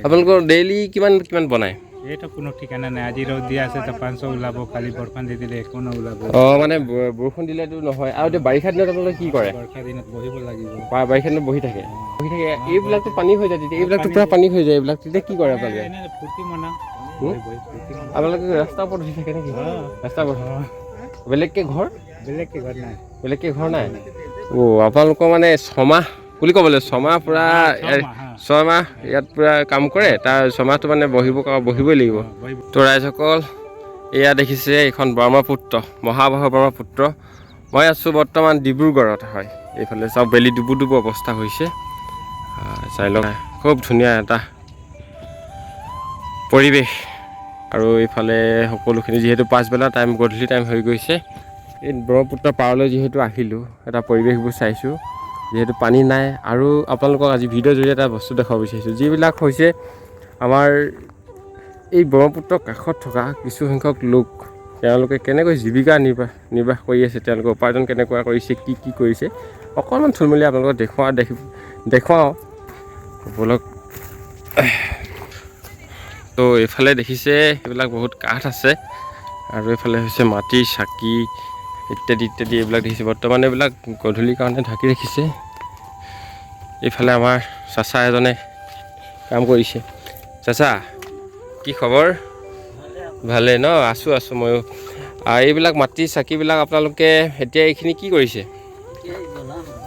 আপোনালোকৰ ডেইলি কিমান বনায়? এইটো কোনো ঠিকানা নাই। আজি ৰ'দ দিয়া আছে তো 500 ওলাব, কালি বৰষুণ দি দিলে একো নোলাব। মানে বৰষুণ দিলেতো নহয়। আৰু এতিয়া বাৰিষা দিনত আপোনালোকে কি কৰে? বাৰিষা দিনত বহিব লাগিব। বাৰিষা দিনত বহি থাকে। এইবিলাকতো পানী হৈ যায়, তেতিয়া এইবিলাকতো পূৰা পানী হৈ যায়। এইবিলাক তেতিয়া কি কৰে আপোনালোকে? ফূৰ্তি মনা আপোনালোকে ৰাস্তাৰ ওপৰত উঠি থাকে নেকি? ৰাস্তাৰ ওপৰত বেলেগকে ঘৰ নাই। বেলেগকে ঘৰ নাই? আপোনালোকৰ মানে ছমাহ বুলি ক'ব লাগিব, ছমাহ পূৰা 6 মাহ ইয়াত পূৰা কাম কৰে, তাৰ 6 মাহটো মানে বহিবই লাগিব। তো ৰাইজসকল, এয়া দেখিছে এইখন ব্ৰহ্মপুত্ৰ, মহাবাহু ব্ৰহ্মপুত্ৰ। মই আছোঁ বৰ্তমান ডিব্ৰুগড়ত। হয়, এইফালে চাওক বেলি ডুবু অৱস্থা হৈছে। চাই লওক, খুব ধুনীয়া এটা পৰিৱেশ। আৰু এইফালে সকলোখিনি যিহেতু পাছবেলা টাইম, গধূলি টাইম হৈ গৈছে, এই ব্ৰহ্মপুত্ৰ পাৰলৈ যিহেতু আহিলোঁ, এটা পৰিৱেশবোৰ চাইছোঁ, যিহেতু পানী নাই। আৰু আপোনালোকক আজি ভিডিঅ'ৰ জৰিয়তে এটা বস্তু দেখাব বিচাৰিছোঁ, যিবিলাক হৈছে আমাৰ এই ব্ৰহ্মপুত্ৰৰ কাষত থকা কিছুসংখ্যক লোক, তেওঁলোকে কেনেকৈ জীৱিকা নিৰ্বাহ কৰি আছে, তেওঁলোকে উপাৰ্জন কেনেকুৱা কৰিছে, কি কৰিছে, অকণমান থুলমূলি আপোনালোকক দেখুৱাওঁ বলক। তো এইফালে দেখিছে এইবিলাক বহুত কাঠ আছে, আৰু এইফালে হৈছে মাটিৰ চাকি ইত্যাদি এইবিলাক দেখিছে। বৰ্তমান এইবিলাক গধূলিৰ কাৰণে ঢাকি ৰাখিছে। এইফালে আমাৰ চাচা এজনে কাম কৰিছে। চাচা, কি খবৰ? ভালে ন? আছোঁ ময়ো। এইবিলাক মাটিৰ চাকিবিলাক আপোনালোকে এতিয়া এইখিনি কি কৰিছে?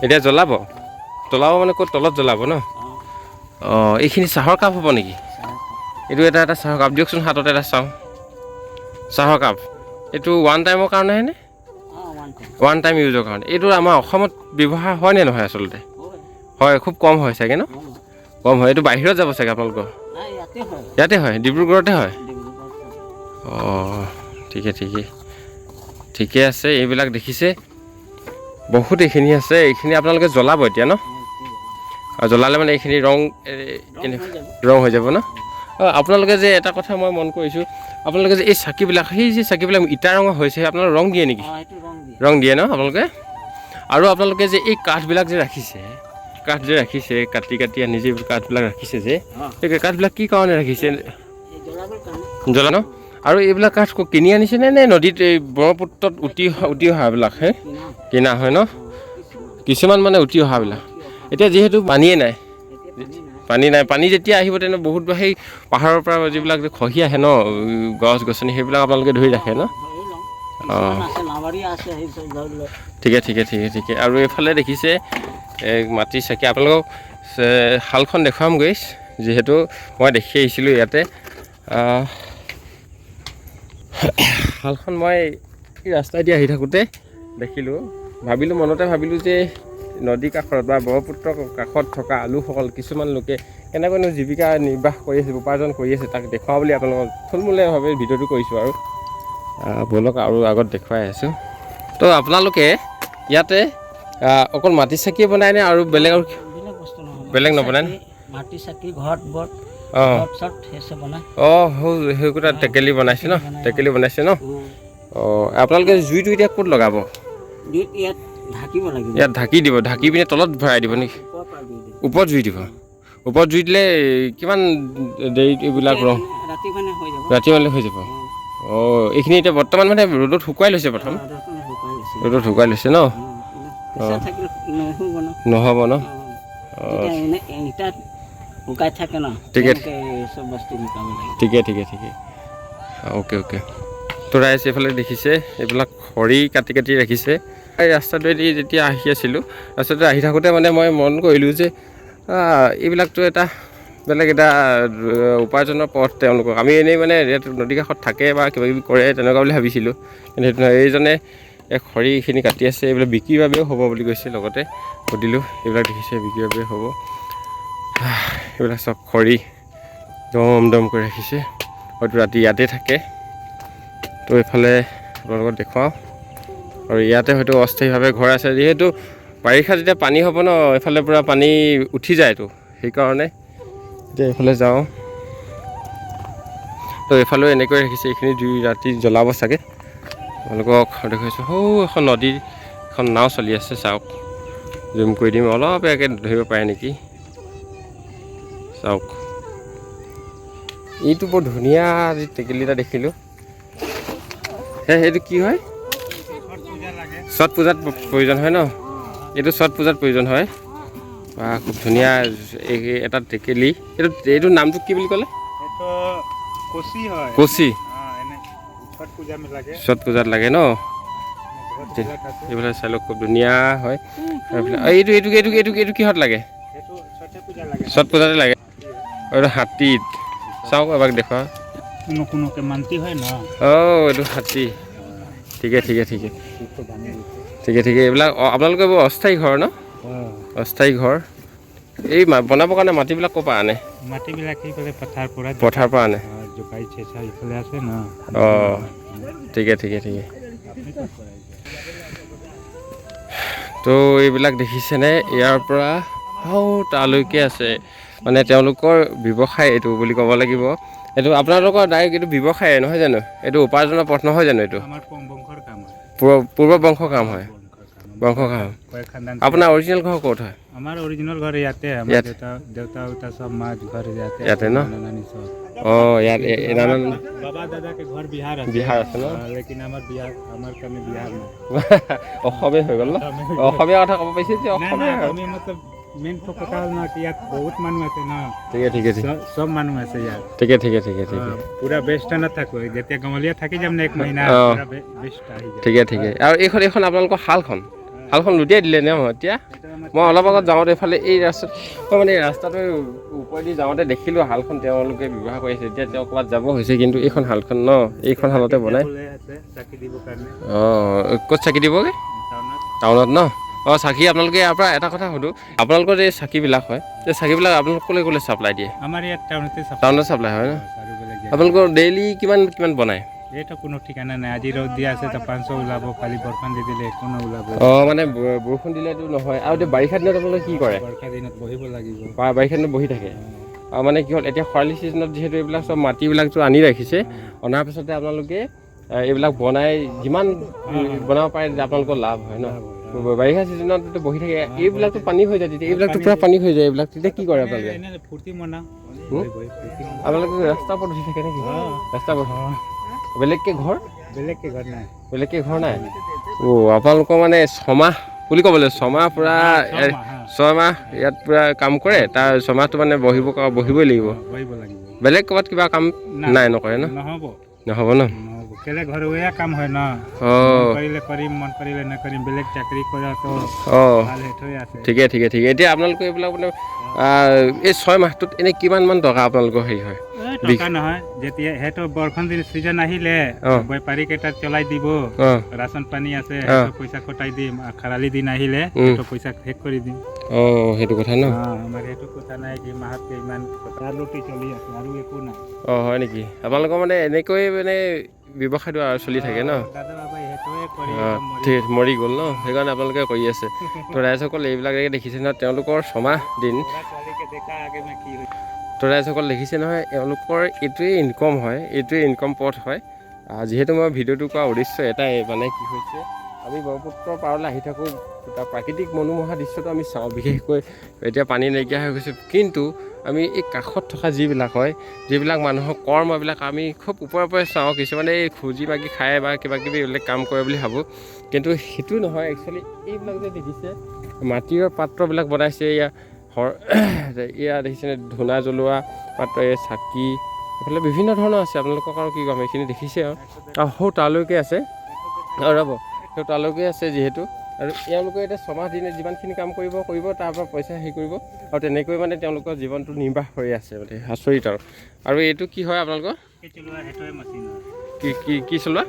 এতিয়া জ্বলাব মানে ক'ত তলত জ্বলাব ন? এইখিনি চাহৰ কাপ হ'ব নেকি? এইটো এটা চাহৰ কাপ দিয়কচোন, হাতত এটা চাওঁ। চাহৰ কাপ এইটো ওৱান টাইমৰ কাৰণেহে? ওৱান টাইম ইউজৰ কাৰণে। এইটো আমাৰ অসমত ব্যৱহাৰ হয় নে নহয়? আচলতে হয়, খুব কম হয় চাগে ন? কম হয়। এইটো বাহিৰত যাব চাগে আপোনালোকৰ? ইয়াতে হয়, ডিব্ৰুগড়তে হয়। ঠিকে আছে। এইবিলাক দেখিছে বহুত, এইখিনি আছে। এইখিনি আপোনালোকে জ্বলাব এতিয়া ন? জ্বলালে মানে এইখিনি ৰং হৈ যাব ন? আপোনালোকে যে এটা কথা মই মন কৰিছোঁ, আপোনালোকে যে এই চাকিবিলাক, ইটা ৰঙৰ হৈছে, আপোনালোকে ৰং দিয়ে নেকি? ৰং দিয়ে ন আপোনালোকে? আৰু আপোনালোকে যে এই কাঠবিলাক যে ৰাখিছে, কাটি আনি যে কাঠবিলাক ৰাখিছে যে, এই কাঠবিলাক কি কাৰণে ৰাখিছে? জ্বলা ন? আৰু এইবিলাক কাঠ কিনি আনিছেনে নে নদীত, এই ব্ৰহ্মপুত্ৰত উটি অহাবিলাক কিনা হয় ন? কিছুমান মানে উটি অহাবিলাক। এতিয়া যিহেতু পানীয়ে নাই, পানী যেতিয়া আহিব তেনে বহুত সেই পাহাৰৰ পৰা যিবিলাক খহি আহে ন, গছ-গছনি, সেইবিলাক আপোনালোকে ধৰি ৰাখে ন? ঠিকে। আৰু এইফালে দেখিছে মাটিৰ চাকি। আপোনালোকক শালখন দেখুৱামগৈ, যিহেতু মই দেখি আহিছিলোঁ ইয়াতে। শালখন মই ৰাস্তাইদি আহি থাকোঁতে দেখিলোঁ, মনতে ভাবিলোঁ যে নদীৰ কাষত বা ব্ৰহ্মপুত্ৰৰ কাষত থকা লোকসকল, কিছুমান লোকে কেনেকৈনো জীৱিকা নিৰ্বাহ কৰি আছে, উপাৰ্জন কৰি আছে, তাক দেখুৱাওঁ বুলি আপোনালোকক থুলমূলীয়াভাৱে ভিডিঅ'টো কৰিছোঁ। আৰু ব'লক আৰু আগত দেখুৱাই আছোঁ। তো আপোনালোকে ইয়াতে অকল মাটিৰ চাকিয়ে বনায়নে আৰু বেলেগ নবনায়? মাটিৰ চাকি ঘৰত সেইকেইটা টেকেলি বনাইছে ন? আপোনালোকে জুইটো এতিয়া ক'ত লগাব? ইয়াত ঢাকি দিব, ঢাকি পিনে তলত ভৰাই দিব নেকি? ওপৰত জুই দিব? ওপৰত জুই দিলে কিমান দেৰি এইবিলাক ৰাতি মানে হৈ যাব? এইখিনি এতিয়া বৰ্তমান মানে ৰ'দত শুকুৱাই লৈছে? প্ৰথম ৰ'দত শুকুৱাই লৈছে ন? নহ'ব ন? ঠিকে। অ'কে। তো ৰাইজ এইফালে দেখিছে এইবিলাক খৰি কাটি ৰাখিছে। এই ৰাস্তাটোৱেদি যেতিয়া আহি আছিলোঁ, ৰাস্তাটোৱে আহি থাকোঁতে মানে মই মন কৰিলোঁ যে এইবিলাকতো এটা বেলেগ এটা উপাৰ্জনৰ পথ তেওঁলোকক। আমি এনেই মানে ইয়াত নদী কাষত থাকে বা কিবাকিবি কৰে তেনেকুৱা বুলি ভাবিছিলোঁ, কিন্তু এইজনে খৰিখিনি কাটি আছে। এইবিলাক বিক্ৰীৰ বাবেও হ'ব বুলি কৈছে। লগতে সুধিলোঁ, এইবিলাক দেখিছে বিক্ৰীৰ বাবে হ'ব। এইবিলাক চব খৰি দম কৰি ৰাখিছে, হয়তো ৰাতি ইয়াতে থাকে। তো এইফালে আপোনালোকক দেখুৱাওঁ। আৰু ইয়াতে হয়তো অস্থায়ীভাৱে ঘৰ আছে, যিহেতু বাৰিষা যেতিয়া পানী হ'ব ন, এইফালে পূৰা পানী উঠি যায়তো, সেইকাৰণে এতিয়া এইফালে যাওঁ। তো এইফালেও এনেকৈ ৰাখিছে। এইখিনি জুই ৰাতি জ্বলাব চাগে। আপোনালোকক দেখুৱাইছোঁ। এখন নদীৰ এখন নাও চলি আছে, চাওক। জুম কৰি দিম, অলপ ইয়াকে ধৰিব পাৰে নেকি? চাওক, এইটো বৰ ধুনীয়া টেকেলি এটা দেখিলোঁ। সেইটো কি হয়? ছট পূজাত প্ৰয়োজন হয় ন? এইটো ছট পূজাত প্ৰয়োজন হয়। বা খুব ধুনীয়া এটা টেকেলি। এইটো নামটো কি বুলি ক'লে? কচি। ছট পূজাত লাগে ন? এইফালে চাই লওক খুব ধুনীয়া হয়। এইটো কিহত লাগে? ছট পূজাতে লাগে। এইটো হাতীত চাওক এবাৰ দেখুৱা। মান্তি হয় ন? এইটো হাতী। ঠিকে। এইবিলাক আপোনালোকৰ এইবোৰ অস্থায়ী ঘৰ ন? অস্থায়ী ঘৰ। এই বনাবৰ কাৰণে মাটিবিলাক ক'ৰ পৰা আনে? মাটিবিলাক এইফালে পথাৰৰ পৰা আনে। জোকাই চেঁচা ইফালে আছে ন? ঠিকে। তো এইবিলাক দেখিছেনে? ইয়াৰ পৰা তালৈকে আছে। মানে তেওঁলোকৰ ব্যৱসায় এইটো বুলি ক'ব লাগিব। এইটো আপোনালোকৰ ডাইৰেক্ট এইটো ব্যৱসায় নহয় জানো? এইটো উপাৰ্জনৰ পথ নহয় জানো? এইটো আমাৰ বংশৰ কাম হয়। পূৰ্ব বংশৰ কাম হয়। বংশ কাম। আপোনাৰ অৰিজিনেল ঘৰ ক'ত হয়? আমাৰ অৰিজিনেল ঘৰ ইয়াতে। আমাৰ দেউতা সব মা ঘৰ ইয়াতে ন? ইয়াত বাবা দাদা के घर बिहार আছে ন? लेकिन আমাৰ কামে বিহাৰ নাই। অসমীয়া হৈ গ'ল ন? অসমীয়া কথা ক'ব পাৰিছে যে অসমীয়া। আমি मतलब মেইন কথা হ'ল ন কি ইয়াত বহুত মানুহ আছে ন? ঠিকে। সব মানুহ আছে ইয়াত। ঠিকে। পুৰা বেষ্ট নাথাকো। যেতিয়া গাঁৱলীয়া থাকি যাম না 1 মহিনা পুৰা বেষ্ট আহি যায়। ঠিকে। আৰু এইখন আপোনালোকৰ শালখন লুটিয়াই দিলে ন? এতিয়া মই অলপ আগত যাওঁতে এইফালে এই ৰাস্তাত মানে ৰাস্তাটোৰ ওপৰেদি যাওঁতে দেখিলোঁ শালখন তেওঁলোকে ব্যৱহাৰ কৰি আছে। এতিয়া তেওঁ ক'ৰবাত যাব হৈছে, কিন্তু এইখন শালখন ন? এইখন শালতে বনাই। ক'ত চাকি দিবগৈ? টাউনত ন? চাকি আপোনালোকে ইয়াৰ পৰা এটা কথা সুধোঁ, আপোনালোকৰ যে চাকিবিলাক হয়, এই চাকিবিলাক আপোনালোক ক'লে ছাপ্লাই দিয়ে? আমাৰ ইয়াত টাউনত ছাপ্লাই হয় ন? আপোনালোকৰ ডেইলি কিমান বনায়? এইটো কোনো ঠিকানা নাই। আজি ৰ'দ দিয়া আছে তো 500 ওলাব, কালি বৰষুণ দি দিলে একো নোলাব। মানে বৰষুণ দিলেতো নহয়। আৰু এতিয়া বাৰিষা দিনত আপোনালোকে কি কৰে? বাৰিষা দিনত বহিব লাগিব। বাৰিষা দিনত বহি থাকে। মানে কি হ'ল, এতিয়া খৰালি ছিজনত যিহেতু এইবিলাক চব মাটিবিলাকতো আনি ৰাখিছে, অনাৰ পিছতে আপোনালোকে এইবিলাক বনাই যিমান বনাব পাৰে আপোনালোকৰ লাভ হয় ন? বাৰিষা ছিজনত বহি থাকে, এইবিলাকতো পানী হৈ যায়। তেতিয়া এইবিলাকতো পূৰা পানী হৈ যায়। এইবিলাক তেতিয়া কি কৰে আপোনালোকে? আপোনালোকে ৰাস্তাৰ ওপৰত উঠি থাকে নেকি? ৰাস্তাৰ ওপৰত বেলেগকে ঘৰ নাই? আপোনালোকৰ মানে ছমাহ বুলি ক'ব লাগিব। ছমাহ পূৰা 6 মাহ ইয়াত পূৰা কাম কৰে, তাৰ 6 মাহটো মানে বহিবই লাগিব। বেলেগ ক'ৰবাত কিবা কাম নাই? নকৰে ন? নহ'ব ন? কেলে ঘৰুৱা কাম হয় ন? কৰিলে কৰিম, মন কৰিলে নকৰিম। বেলেগ চাকৰি কৰাটো ভাল হেতুৱে আছে। ঠিকে। এতিয়া আপোনালোকে এইবিলাক মানে এই 6 মাহটোত এনেই কিমানমান টকা আপোনালোকৰ হেৰি হয়? টকা নহয়, যেতিয়া সেইটো বৰষুণ দিন ছিজন আহিলে বেপাৰী কেইটা চলাই দিব, ৰাচন পানী আছে, সেইটো পইচা কটাই দিম। খৰালি দিন আহিলে সেইটো পইচা শেষ কৰি দিম। সেইটো কথা ন? আমাৰ সেইটো কথা নাই কি মাহত ইমান লুটি চলি আছে আৰু একো নাই। হয় নেকি? আপোনালোকৰ মানে এনেকৈ মানে ব্যৱসায়টো আৰু চলি থাকে ন? ঠিক মৰি গ'ল ন? সেইকাৰণে আপোনালোকে কৰি আছে। তো ৰাইজসকল এইবিলাক দেখিছে নহয়, তেওঁলোকৰ 6 মাহ দিন। তো ৰাইজসকল দেখিছে নহয়, এওঁলোকৰ এইটোৱেই ইনকম হয়, এইটোৱেই ইনকম পথ হয়। যিহেতু মই ভিডিঅ'টো কৰা উদ্দেশ্য এটাই, মানে কি হৈছে, আমি ব্ৰহ্মপুত্ৰৰ পাৰলৈ আহি থাকোঁ, তাৰ প্ৰাকৃতিক মনোমোহা দৃশ্যটো আমি চাওঁ। বিশেষকৈ এতিয়া পানী নাইকিয়া হৈ গৈছে, কিন্তু আমি এই কাষত থকা যিবিলাক মানুহৰ কৰ্ম, এইবিলাক আমি খুব ওপৰে চাওঁ। কিছুমানে এই খুজি মাগি খায় বা কিবাকিবি এইবিলাক কাম কৰে বুলি ভাবোঁ, কিন্তু সেইটো নহয়। একচুৱেলি এইবিলাক যে দেখিছে, মাটিৰ পাত্ৰবিলাক বনাইছে। দেখিছেনে? ধূনা জ্বলোৱা পাত্ৰ, এই চাকি, এইফালে বিভিন্ন ধৰণৰ আছে। আপোনালোকক আৰু কি ক'ম, এইখিনি দেখিছে আৰু তালৈকে আছে। ৰ'ব, তালৈকে আছে যিহেতু। আৰু এওঁলোকে এতিয়া 6 মাহ দিনে যিমানখিনি কাম কৰিব, তাৰ পৰা পইচা হেৰি কৰিব, আৰু তেনেকৈ মানে তেওঁলোকৰ জীৱনটো নিৰ্বাহ কৰি আছে। মানে আচৰিত আৰু এইটো কি হয় আপোনালোকৰ? কি চলোৱা?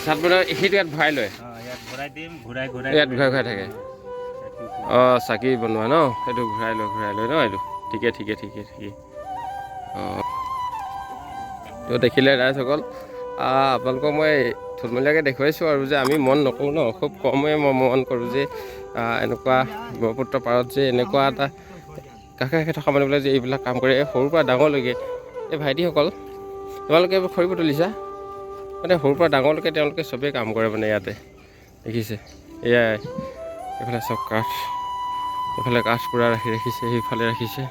চাট বনোৱা। সেইটো ইয়াত ভৰাই লয়? ইয়াত ঘূৰাই থাকে। চাকি বনোৱা ন? সেইটো ঘূৰাই লয় ন? এইটো ঠিকে। তো দেখিলে ৰাইজসকল, আপোনালোকক মই থুলমূলীয়াকৈ দেখুৱাইছোঁ আৰু যে আমি মন নকৰোঁ ন? খুব কমেই মই মন কৰোঁ যে এনেকুৱা ব্ৰহ্মপুত্ৰ পাৰত যে এনেকুৱা এটা কাষে থকা মানুহবিলাক যে এইবিলাক কাম কৰে, সৰুৰ পৰা ডাঙৰলৈকে। এই ভাইটিসকল, তোমালোকে খৰিবোৰ তুলিছা? মানে সৰুৰ পৰা ডাঙৰলৈকে তেওঁলোকে চবেই কাম কৰে মানে ইয়াতে। দেখিছে? এয়াই এইফালে চব কাঠ, এইফালে কাঠ পূৰা ৰাখিছে, সেইফালে ৰাখিছে।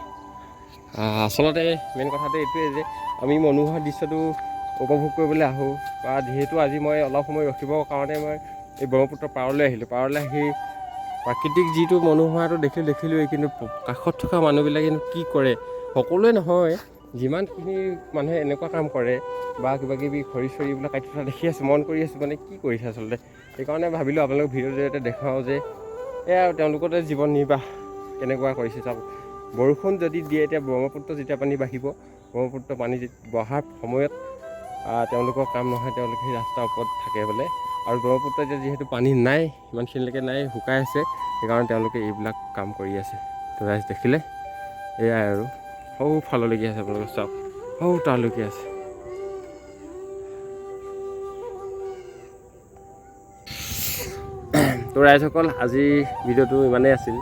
আচলতে মেইন কথাটো এইটোৱে যে আমি মনোমোহা দৃশ্যটো উপভোগ কৰিবলৈ আহোঁ বা যিহেতু আজি মই অলপ সময় ৰখিবৰ কাৰণে মই এই ব্ৰহ্মপুত্ৰ পাৰলৈ আহিলোঁ। পাৰলৈ আহি প্ৰাকৃতিক যিটো মনোমোহাটো দেখিলোৱেই, কিন্তু কাষত থকা মানুহবিলাকেনো কি কৰে, সকলোৱে নহয়, যিমানখিনি মানুহে এনেকুৱা কাম কৰে বা কিবাকিবি খৰি চৰিবিলাক কাটি থকা দেখি আছোঁ, মন কৰি আছোঁ মানে কি কৰিছে আচলতে। সেইকাৰণে ভাবিলোঁ আপোনালোকক ভিডিঅ'ৰ জৰিয়তে দেখাওঁ যে এয়া তেওঁলোকতে জীৱন নিৰ্বাহ কেনেকুৱা কৰিছে চাওক। বৰষুণ যদি দিয়ে, এতিয়া ব্ৰহ্মপুত্ৰ যেতিয়া পানী বাঢ়িব, ব্ৰহ্মপুত্ৰ পানী বঢ়াৰ সময়ত তেওঁলোকৰ কাম নহয়, তেওঁলোকে সেই ৰাস্তাৰ ওপৰত থাকে বোলে। আৰু ব্ৰহ্মপুত্ৰ এতিয়া যিহেতু পানী নাই, ইমানখিনিলৈকে নাই, শুকাই আছে, সেইকাৰণে তেওঁলোকে এইবিলাক কাম কৰি আছে। তো ৰাইজ দেখিলে এয়াই আৰু সৌফাললৈকে আছে, আপোনালোকে চাওক, তালৈকে আছে। তো ৰাইজসকল, আজি ভিডিঅ'টো ইমানেই আছিল।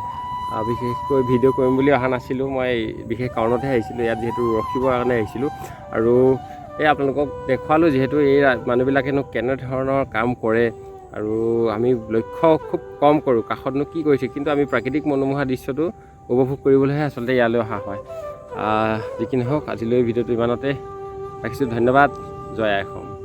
বিশেষকৈ ভিডিঅ' কৰিম বুলি অহা নাছিলোঁ, মই বিশেষ কাৰণতহে আহিছিলোঁ। ইয়াত যিহেতু ৰখিবৰ কাৰণে আহিছিলোঁ, আৰু এই আপোনালোকক দেখুৱালোঁ যিহেতু এই মানুহবিলাকেনো কেনেধৰণৰ কাম কৰে, আৰু আমি লক্ষ্য খুব কম কৰোঁ, কাষতনো কি কৰিছে, কিন্তু আমি প্ৰাকৃতিক মনোমোহা দৃশ্যটো উপভোগ কৰিবলৈহে আচলতে ইয়ালৈ অহা হয়। যি কি নহওক, আজিলৈ ভিডিঅ'টো ইমানতে ৰাখিছোঁ। ধন্যবাদ। জয় আই অসম।